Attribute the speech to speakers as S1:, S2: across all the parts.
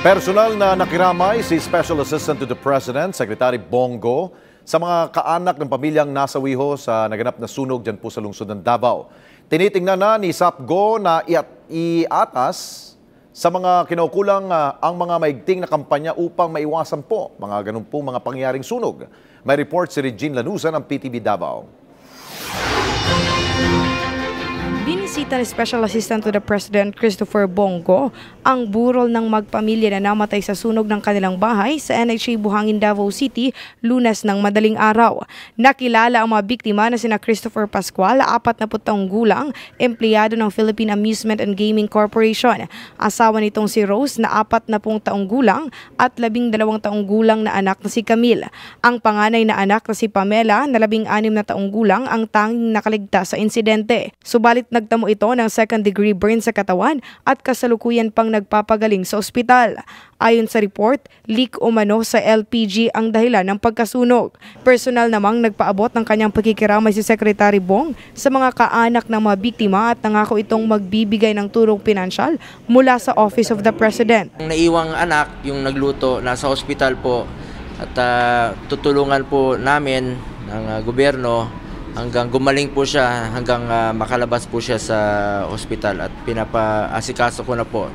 S1: Personal na nakiramay si Special Assistant to the President, Secretary Bongo, sa mga kaanak ng pamilyang nasawiho sa naganap na sunog dyan po sa lungsod ng Davao. Tinitingnan na ni SAPGO na iatas sa mga kinaukulang ang mga maigting na kampanya upang maiwasan po mga ganun po mga pangyayaring sunog. May report si Regine Lanuza ng PTV Davao.
S2: Binisita ni Special Assistant to the President Christopher Bongo ang burol ng magpamilya na namatay sa sunog ng kanilang bahay sa NHA Buhangin, Davao City, Lunes ng madaling araw. Nakilala ang mga biktima na sina Christopher Pascual, 40 taong gulang, empleyado ng Philippine Amusement and Gaming Corporation. Asawa nitong si Rose na 40 taong gulang at 12 taong gulang na anak na si Camille. Ang panganay na anak na si Pamela na 16 na taong gulang ang tanging nakaligtas sa insidente. Subalit nagtamo ito ng second-degree burn sa katawan at kasalukuyan pang nagpapagaling sa ospital. Ayon sa report, leak umano sa LPG ang dahilan ng pagkasunog. Personal namang nagpaabot ng kanyang pagkikiramay si Secretary Bong sa mga kaanak ng mga biktima at nangako itong magbibigay ng tulong pinansyal mula sa Office of the President.
S3: Ang naiwang anak, yung nagluto, nasa ospital po at tutulungan po namin ng gobyerno hanggang gumaling po siya, hanggang makalabas po siya sa ospital at pinapaasikaso ko na po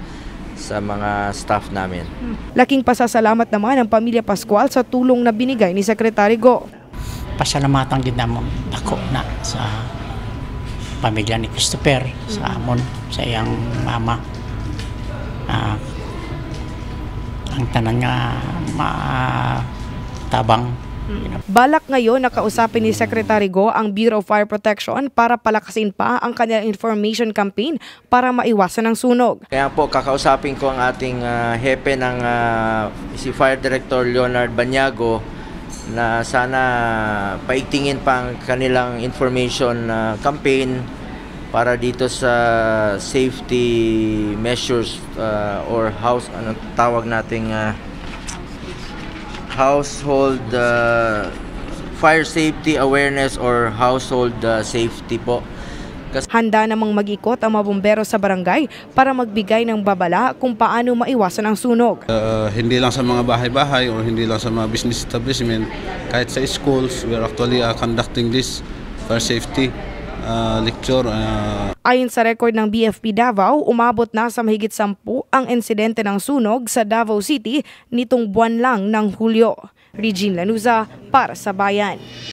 S3: sa mga staff namin.
S2: Laking pasasalamat naman ang pamilya Pascual sa tulong na binigay ni Secretary Go.
S4: Pasalamatan din naman ako na sa pamilya ni Christopher, sa amon, sa iyang mama. Ang tanan nga matabang.
S2: Balak ngayon na kausapin ni Secretary Go ang Bureau of Fire Protection para palakasin pa ang kanilang information campaign para maiwasan ang sunog.
S3: Kaya po kakausapin ko ang ating hepe ng si Fire Director Leonard Banyago na sana paigtingin pa ang kanilang information campaign para dito sa safety measures or house, anong tawag nating household fire safety awareness or household safety po.
S2: Handa namang mag-ikot ang mga bumbero sa barangay para magbigay ng babala kung paano maiwasan ang sunog.
S5: Hindi lang sa mga bahay-bahay o hindi lang sa mga business establishment, kahit sa schools, we are actually conducting this fire safety lecture.
S2: Ayon sa record ng BFP Davao, umabot na sa mahigit 10 ang insidente ng sunog sa Davao City nitong buwan lang ng Hulyo. Regine Lanuza para sa Bayan.